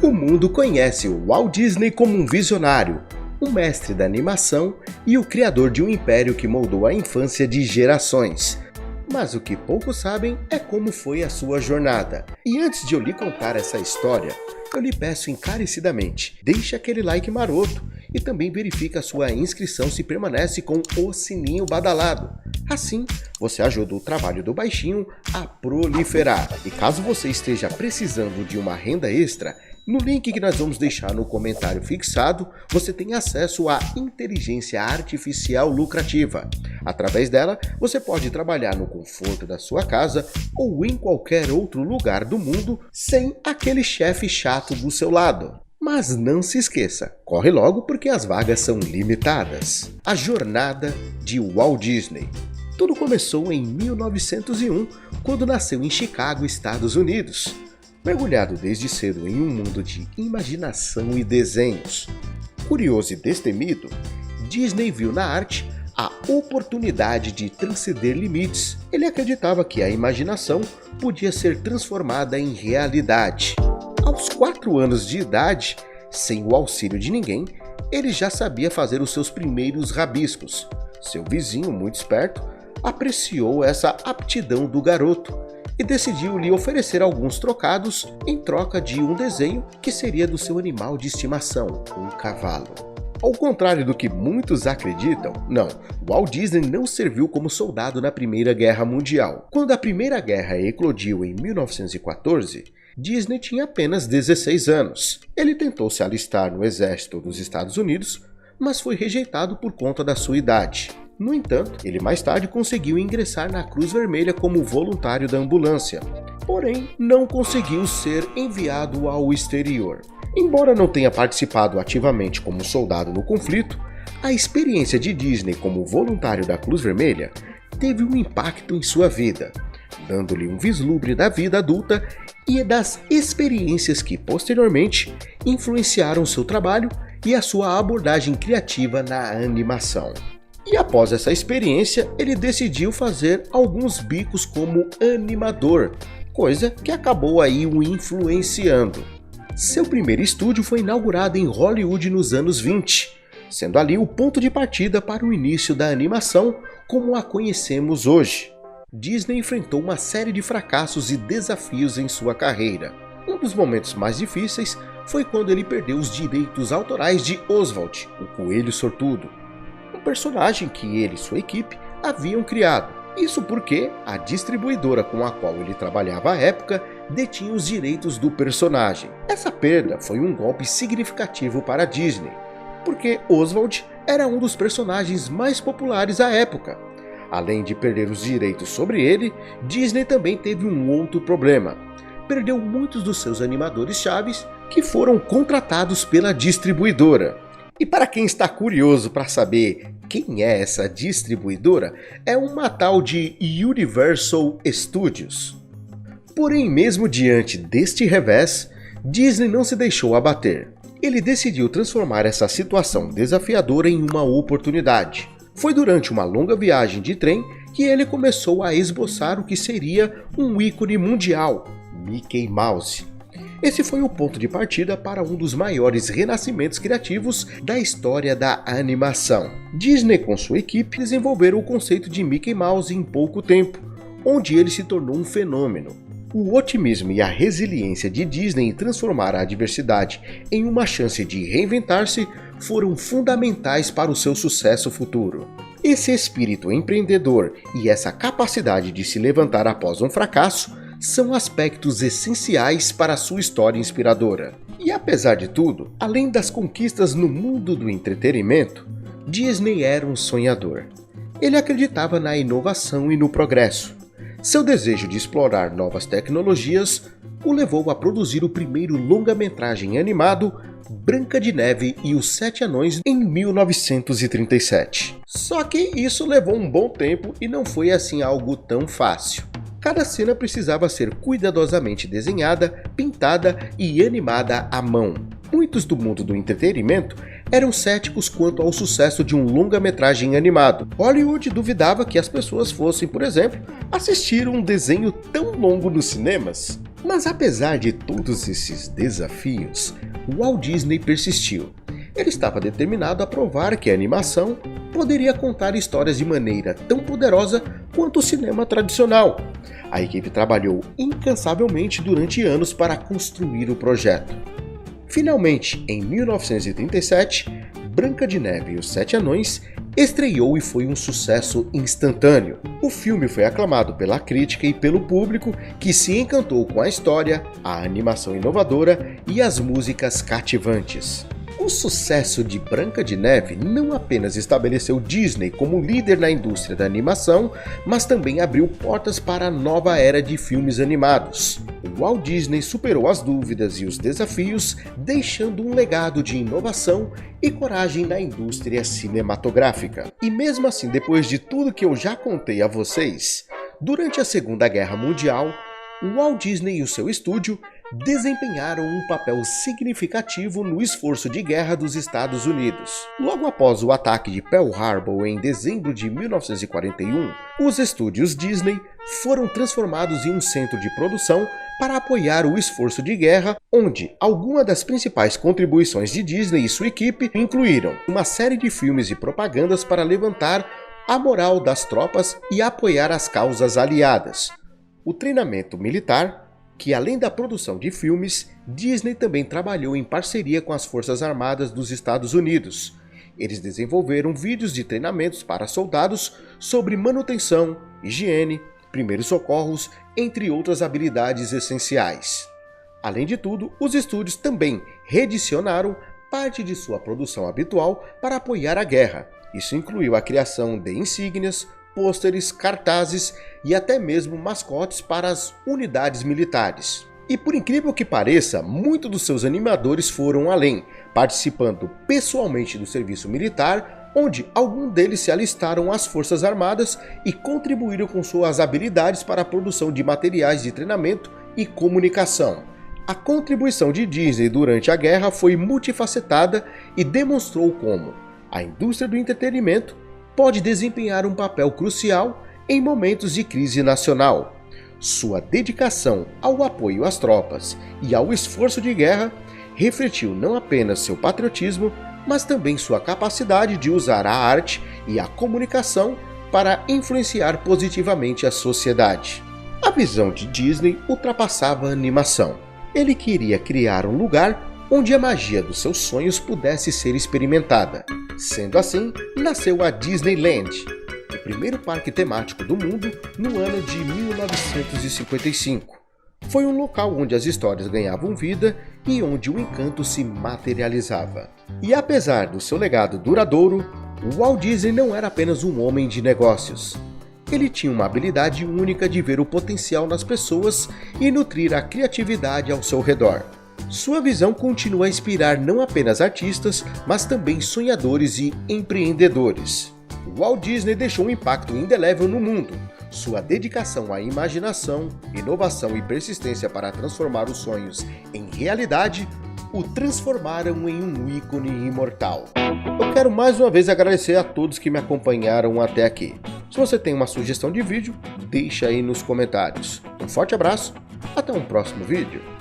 O mundo conhece o Walt Disney como um visionário, um mestre da animação e o criador de um império que moldou a infância de gerações. Mas o que poucos sabem é como foi a sua jornada. E antes de eu lhe contar essa história, eu lhe peço encarecidamente, deixe aquele like maroto e também verifique a sua inscrição se permanece com o sininho badalado. Assim, você ajuda o trabalho do baixinho a proliferar. E caso você esteja precisando de uma renda extra, no link que nós vamos deixar no comentário fixado, você tem acesso à inteligência artificial lucrativa. Através dela, você pode trabalhar no conforto da sua casa ou em qualquer outro lugar do mundo sem aquele chefe chato do seu lado. Mas não se esqueça, corre logo porque as vagas são limitadas. A jornada de Walt Disney. Tudo começou em 1901, quando nasceu em Chicago, Estados Unidos. Mergulhado desde cedo em um mundo de imaginação e desenhos. Curioso e destemido, Disney viu na arte a oportunidade de transcender limites. Ele acreditava que a imaginação podia ser transformada em realidade. Aos 4 anos de idade, sem o auxílio de ninguém, ele já sabia fazer os seus primeiros rabiscos. Seu vizinho, muito esperto, apreciou essa aptidão do garoto e decidiu lhe oferecer alguns trocados em troca de um desenho que seria do seu animal de estimação, um cavalo. Ao contrário do que muitos acreditam, não, Walt Disney não serviu como soldado na Primeira Guerra Mundial. Quando a Primeira Guerra eclodiu em 1914, Disney tinha apenas 16 anos. Ele tentou se alistar no exército dos Estados Unidos, mas foi rejeitado por conta da sua idade. No entanto, ele mais tarde conseguiu ingressar na Cruz Vermelha como voluntário da ambulância, porém não conseguiu ser enviado ao exterior. Embora não tenha participado ativamente como soldado no conflito, a experiência de Disney como voluntário da Cruz Vermelha teve um impacto em sua vida, dando-lhe um vislumbre da vida adulta e das experiências que posteriormente influenciaram seu trabalho e a sua abordagem criativa na animação. E após essa experiência, ele decidiu fazer alguns bicos como animador, coisa que acabou aí o influenciando. Seu primeiro estúdio foi inaugurado em Hollywood nos anos 20, sendo ali o ponto de partida para o início da animação como a conhecemos hoje. Disney enfrentou uma série de fracassos e desafios em sua carreira. Um dos momentos mais difíceis foi quando ele perdeu os direitos autorais de Oswald, o Coelho Sortudo, um personagem que ele e sua equipe haviam criado. Isso porque a distribuidora com a qual ele trabalhava à época detinha os direitos do personagem. Essa perda foi um golpe significativo para a Disney, porque Oswald era um dos personagens mais populares à época. Além de perder os direitos sobre ele, Disney também teve um outro problema. Perdeu muitos dos seus animadores chaves que foram contratados pela distribuidora. E para quem está curioso para saber quem é essa distribuidora, é uma tal de Universal Studios. Porém, mesmo diante deste revés, Disney não se deixou abater. Ele decidiu transformar essa situação desafiadora em uma oportunidade. Foi durante uma longa viagem de trem que ele começou a esboçar o que seria um ícone mundial, Mickey Mouse. Esse foi o ponto de partida para um dos maiores renascimentos criativos da história da animação. Disney com sua equipe desenvolveram o conceito de Mickey Mouse em pouco tempo, onde ele se tornou um fenômeno. O otimismo e a resiliência de Disney em transformar a adversidade em uma chance de reinventar-se foram fundamentais para o seu sucesso futuro. Esse espírito empreendedor e essa capacidade de se levantar após um fracasso são aspectos essenciais para a sua história inspiradora. E apesar de tudo, além das conquistas no mundo do entretenimento, Disney era um sonhador. Ele acreditava na inovação e no progresso. Seu desejo de explorar novas tecnologias o levou a produzir o primeiro longa-metragem animado, Branca de Neve e os 7 Anões, em 1937. Só que isso levou um bom tempo e não foi assim algo tão fácil. Cada cena precisava ser cuidadosamente desenhada, pintada e animada à mão. Muitos do mundo do entretenimento eram céticos quanto ao sucesso de um longa-metragem animado. Hollywood duvidava que as pessoas fossem, por exemplo, assistir um desenho tão longo nos cinemas. Mas apesar de todos esses desafios, o Walt Disney persistiu. Ele estava determinado a provar que a animação poderia contar histórias de maneira tão poderosa quanto o cinema tradicional. A equipe trabalhou incansavelmente durante anos para construir o projeto. Finalmente, em 1937, Branca de Neve e os Sete Anões estreou e foi um sucesso instantâneo. O filme foi aclamado pela crítica e pelo público, que se encantou com a história, a animação inovadora e as músicas cativantes. O sucesso de Branca de Neve não apenas estabeleceu Disney como líder na indústria da animação, mas também abriu portas para a nova era de filmes animados. O Walt Disney superou as dúvidas e os desafios, deixando um legado de inovação e coragem na indústria cinematográfica. E mesmo assim, depois de tudo que eu já contei a vocês, durante a Segunda Guerra Mundial, o Walt Disney e o seu estúdio desempenharam um papel significativo no esforço de guerra dos Estados Unidos. Logo após o ataque de Pearl Harbor em dezembro de 1941, os estúdios Disney foram transformados em um centro de produção para apoiar o esforço de guerra, onde algumas das principais contribuições de Disney e sua equipe incluíram uma série de filmes e propagandas para levantar a moral das tropas e apoiar as causas aliadas, o treinamento militar, que além da produção de filmes, Disney também trabalhou em parceria com as Forças Armadas dos Estados Unidos. Eles desenvolveram vídeos de treinamentos para soldados sobre manutenção, higiene, primeiros socorros, entre outras habilidades essenciais. Além de tudo, os estúdios também redicionaram parte de sua produção habitual para apoiar a guerra. Isso incluiu a criação de insígnias, pôsteres, cartazes e até mesmo mascotes para as unidades militares. E por incrível que pareça, muitos dos seus animadores foram além, participando pessoalmente do serviço militar, onde alguns deles se alistaram às Forças Armadas e contribuíram com suas habilidades para a produção de materiais de treinamento e comunicação. A contribuição de Disney durante a guerra foi multifacetada e demonstrou como a indústria do entretenimento pode desempenhar um papel crucial em momentos de crise nacional. Sua dedicação ao apoio às tropas e ao esforço de guerra refletiu não apenas seu patriotismo, mas também sua capacidade de usar a arte e a comunicação para influenciar positivamente a sociedade. A visão de Disney ultrapassava a animação. Ele queria criar um lugar onde a magia dos seus sonhos pudesse ser experimentada. Sendo assim, nasceu a Disneyland, o primeiro parque temático do mundo, no ano de 1955. Foi um local onde as histórias ganhavam vida e onde o encanto se materializava. E apesar do seu legado duradouro, o Walt Disney não era apenas um homem de negócios. Ele tinha uma habilidade única de ver o potencial nas pessoas e nutrir a criatividade ao seu redor. Sua visão continua a inspirar não apenas artistas, mas também sonhadores e empreendedores. O Walt Disney deixou um impacto indelével no mundo. Sua dedicação à imaginação, inovação e persistência para transformar os sonhos em realidade o transformaram em um ícone imortal. Eu quero mais uma vez agradecer a todos que me acompanharam até aqui. Se você tem uma sugestão de vídeo, deixa aí nos comentários. Um forte abraço, até um próximo vídeo.